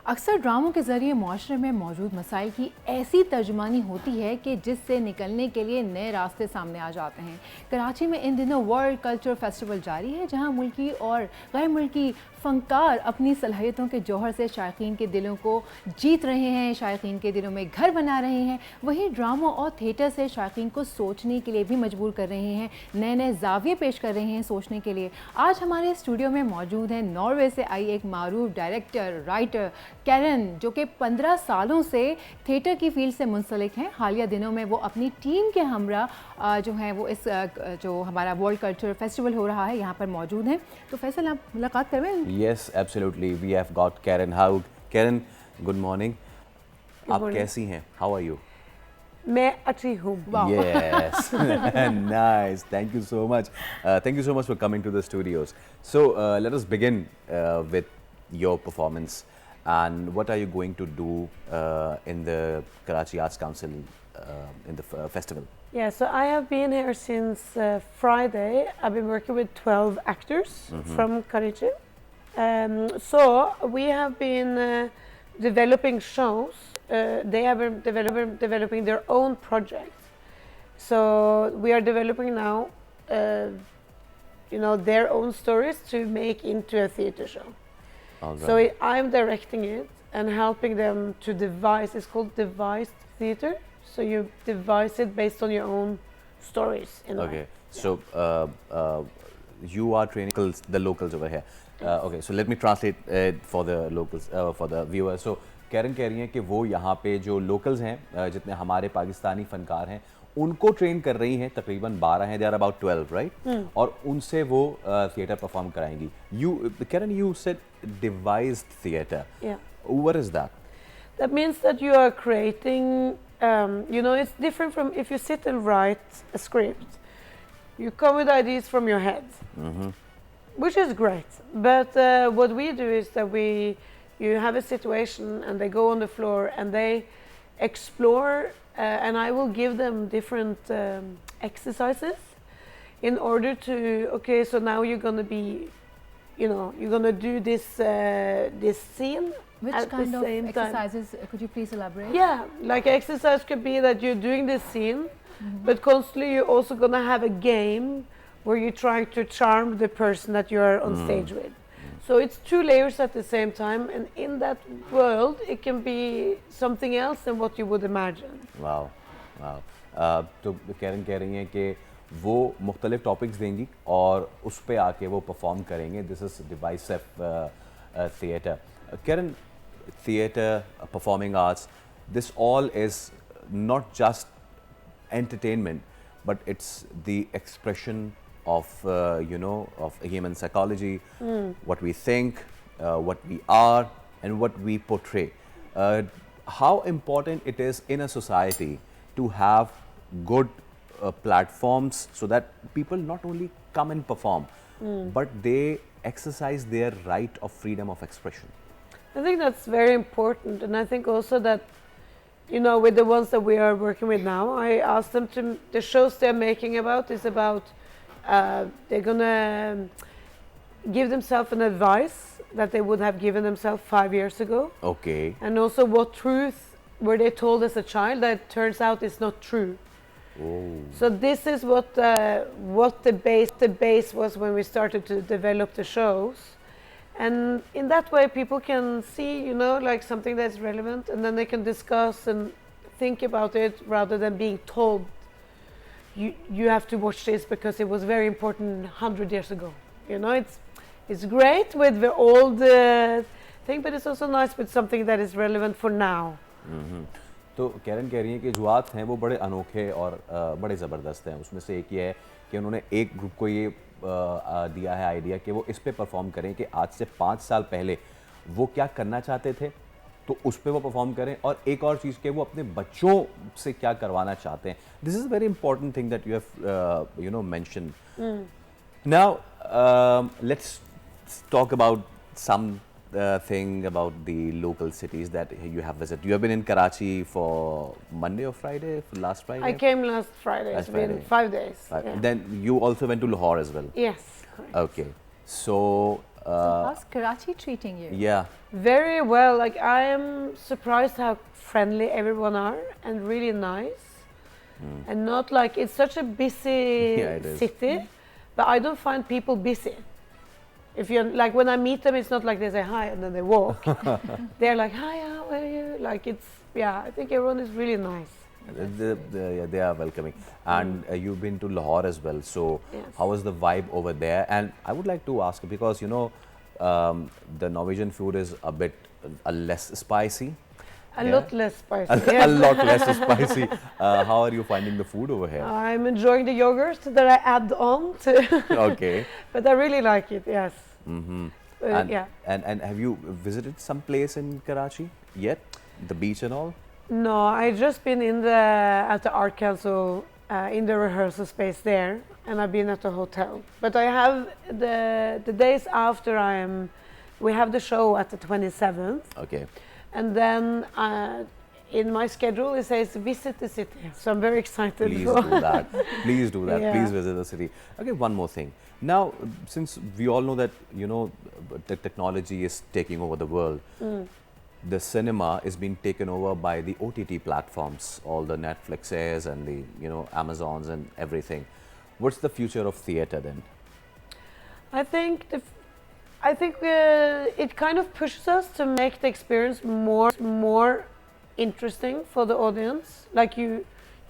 अक्सर ड्रामों के ज़रिए माशरे में मौजूद मसाइल की ऐसी तर्जुमानी होती है कि जिससे निकलने के लिए नए रास्ते सामने आ जाते हैं। कराची में इन दिनों वर्ल्ड कल्चर फेस्टिवल जारी है, जहां मुल्की और गैर मुल्की फ़नकार अपनी सलाहियतों के जौहर से शायकीन के दिलों को जीत रहे हैं, शायकीन के दिलों में घर बना रहे हैं। वहीं ड्रामों और थिएटर से शायकीन को सोचने के लिए भी मजबूर कर रहे हैं, नए नए ज़ाविये पेश कर रहे हैं सोचने के लिए। आज हमारे स्टूडियो में मौजूद हैं नॉर्वे से आई एक मारूफ डायरेक्टर, राइटर कैरन, जो कि 15 सालों से थिएटर की फील्ड से मुंसलिक हैं। हालिया दिनों में वो अपनी टीम के हमरा जो हैं वो इस जो हमारा वर्ल्ड कल्चर फेस्टिवल हो रहा है यहाँ पर मौजूद हैं। तो फैसल, आप मुलाकात करें? Yes, absolutely. We have got Karen. How, Karen? Good morning. आप कैसी हैं? How are you? मैं अच्छी हूँ. Wow. Yes, nice. Thank you so much. Thank you so much for coming to the studios. So let us begin with your performance. And what are you going to do in the Karachi Arts Council in the festival? Yeah, so I have been here since Friday. I've been working with 12 actors from Karachi. So we have been developing shows. They have been developing their own projects. So we are developing now, their own stories to make into a theater show. Right. So I'm directing it and helping them to devise. It's called devised theater. So you devise it based on your own stories. Okay. So you are training the locals over here. Okay, so let me translate for the locals, for the viewers. So Karen कह रही हैं कि वो यहाँ पे जो locals हैं, जितने हमारे पाकिस्तानी फनकार हैं, उनको ट्रेन कर रही हैं, तकरीबन 12 हैं, they are about 12, right? और उनसे वो theatre perform कराएंगी. Karen, you said devised theatre. Yeah. What is that? That means that you are creating, it's different from if you sit and write a script. You come with ideas from your head, which is great. But what we do is that you have a situation and they go on the floor and they explore, and I will give them different exercises in order to, okay, so now you're going to be, you're going to do this scene. Which kind of exercises, could you please elaborate? Yeah, like exercise could be that you're doing this scene, but constantly you're also going to have a game where you're trying to charm the person that you're on stage with. So it's two layers at the same time, and in that world it can be something else than what you would imagine. Wow, wow. तो Karen कह रही हैं कि वो मुख्तलिफ topics देंगी और उस पे आके वो परफॉर्म करेंगे. This is divisive theatre. कैरन, theatre, performing arts, this all is not just entertainment, but it's the expression of of human psychology, what we think, what we are, and what we portray. How important it is in a society to have good platforms so that people not only come and perform, but they exercise their right of freedom of expression. I think that's very important, and I think also that, with the ones that we are working with now, I asked them to, the shows they're making is about, they're gonna give themselves an advice that they would have given themselves 5 years ago. Okay. And also what truth were they told as a child that turns out is not true. Oh. So this is what the base was when we started to develop the shows. And in that way, people can see, like something that's relevant, and then they can discuss and think about it rather than being told, you have to watch this because it was very important 100 years ago. It's great with the old thing, but it's also nice with something that is relevant for now. तो Karen कह रही हैं कि जुआत हैं वो बड़े अनोखे और बड़े ज़बरदस्त हैं. उसमें से एक ये है कि उन्होंने एक ग्रुप को ये दिया है आइडिया कि वो इस पे परफॉर्म करें कि आज से 5 साल पहले वो क्या करना चाहते थे, तो उस पे वो परफॉर्म करें. और एक और चीज़ कि वो अपने बच्चों से क्या करवाना चाहते हैं. This is very important thing that you have mention. Now let's talk about some thing about the local cities that you have visited. You have been in Karachi for Monday or Friday? For last Friday? I came last Friday. It's been 5 days. Yeah. Then you also went to Lahore as well? Yes. Correct. Okay. So So how's Karachi treating you? Yeah. Very well. Like, I am surprised how friendly everyone are and really nice. And not like, it's such a busy Yeah, it is. city, but I don't find people busy. If you're like, when I meet them, it's not like they say hi and then they walk. They're like, hi, how are you? Like, it's, yeah, I think everyone is really nice. Yeah, they are welcoming. And you've been to Lahore as well. So Yes. how was the vibe over there? And I would like to ask, because, you know, the Norwegian food is a bit less spicy. A Yeah. lot less spicy. A yes. lot less spicy. How are you finding the food over here? I'm enjoying the yogurt that I add on to. Okay. But I really like it, yes. And, Yeah. and have you visited some place in Karachi yet? The beach and all? No, I just been at the Art Council in the rehearsal space there, and I've been at the hotel. But I have the days after we have the show at the 27th, Okay. and then in my schedule it says visit the city. So I'm very excited. Please do that. Please do that. Yeah. Please visit the city. Okay, one more thing. Now, since we all know that, you know, the technology is taking over the world, the cinema is being taken over by the OTT platforms, all the Netflixes and the, you know, Amazons and everything. What's the future of theatre then? I think it kind of pushes us to make the experience more interesting for the audience. Like, you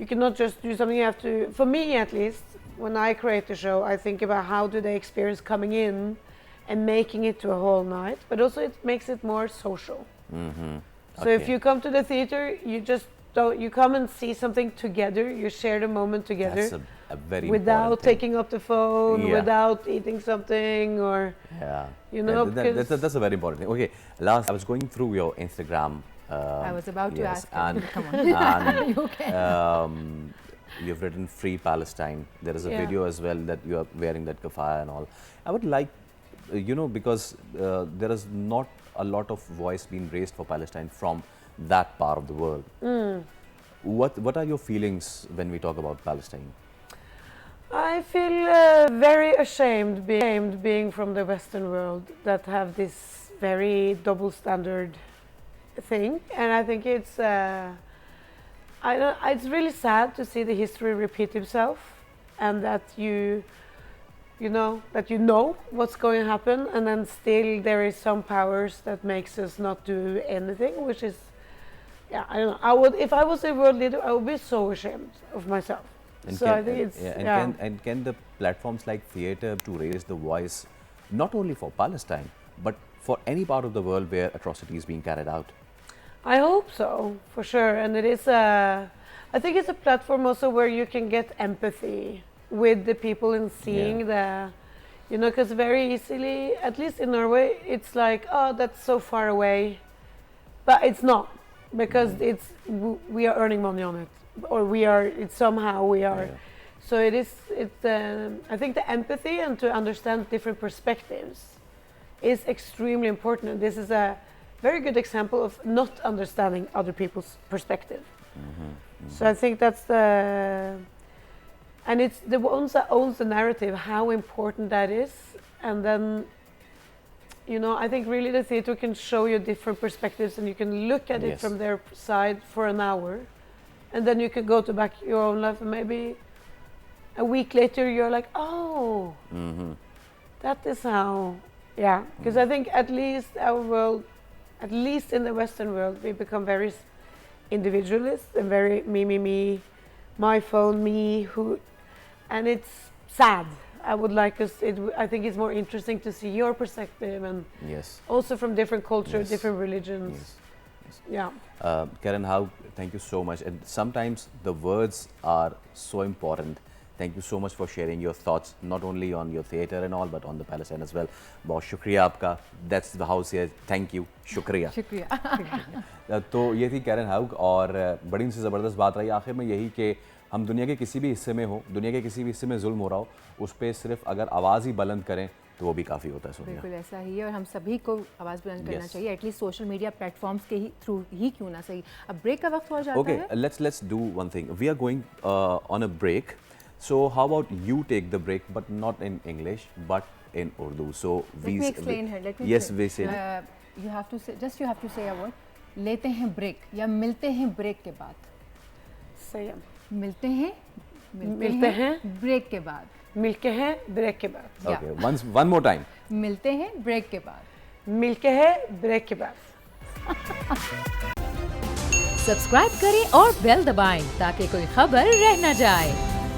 cannot just do something. You have to, for me at least, when I create the show, I think about how do they experience coming in and making it to a whole night. But also it makes it more social. So if Okay. you come to the theater, you come and see something together. You share the moment together. That's a very without important thing. taking up the phone, Yeah. without eating something, or Yeah. you know, that's a very important thing. Okay, last I was going through your Instagram. I was about to ask you. And, Come on. and You okay? you've written Free Palestine. There is a Yeah. video as well that you are wearing that kafaya and all. I would like, you know, because there is not a lot of voice being raised for Palestine from that part of the world. What are your feelings when we talk about Palestine? I feel very ashamed being from the Western world that have this very double standard thing, and I think it's it's really sad to see the history repeat itself, and that you know what's going to happen, and then still there is some powers that makes us not do anything, which is, yeah, I don't know. If I was a world leader, I would be so ashamed of myself. And So can, I think and- it's, yeah, yeah. and can the platforms like theatre to raise the voice not only for Palestine but for any part of the world where atrocity is being carried out? I hope so, for sure. And it is I think it's a platform also where you can get empathy with the people and seeing because very easily, at least in Norway, it's like, oh, that's so far away. But it's not, because we are earning money on it, or we are somehow. Yeah. So it's I think the empathy and to understand different perspectives is extremely important. And this is a very good example of not understanding other people's perspective. So I think that's and it's the ones that owns the narrative, how important that is. And then, I think really the theater can show you different perspectives, and you can look at it Yes. from their side for an hour, and then you can go to back your own life, and maybe a week later you're like, oh, that is how, because I think at least our world, at least in the Western world, we become very individualist and very me, my phone, me, who, and it's sad. I would like us. I think it's more interesting to see your perspective, and Yes. also from different cultures, Yes. different religions. Yes. Yeah. Karen, thank you so much. And sometimes the words are so important. Thank you so much for sharing your thoughts, not only on your theatre and all, but on the Palestine as well. बहुत शुक्रिया आपका. That's the house here. Thank you. शुक्रिया. शुक्रिया. तो ये थी Karen हाउग, और बड़ी उनसे ज़बरदस्त बात रही आखिर में यही कि हम दुनिया के किसी भी हिस्से में हो, दुनिया के किसी भी हिस्से में जुल्म हो रहा हो, उस पर सिर्फ अगर आवाज़ ही बुलंद करें तो वो भी काफ़ी होता है. सोनिया, बिल्कुल ऐसा ही है, और हम सभी को आवाज़ बुलंद करना Yes. चाहिए, एटलीस्ट सोशल मीडिया प्लेटफॉर्म्स के थ्रू ही क्यों ना सही. अब ब्रेक का वक्त हो जाता okay, है. let's do one thing. We are going on a break. So how about you take the break, but not in English, but in Urdu. So Let me explain her. Let me yes, explain. we say You have to say, just you have to say a word. लेते हैं break या मिलते हैं break के बाद. Same. मिलते हैं break के बाद. मिलके हैं ब्रेक के बाद. Okay, one more time. मिलते हैं ब्रेक के बाद. मिलके हैं ब्रेक के बाद. सब्सक्राइब करें और बेल दबाएं ताकि कोई खबर रह न जाए.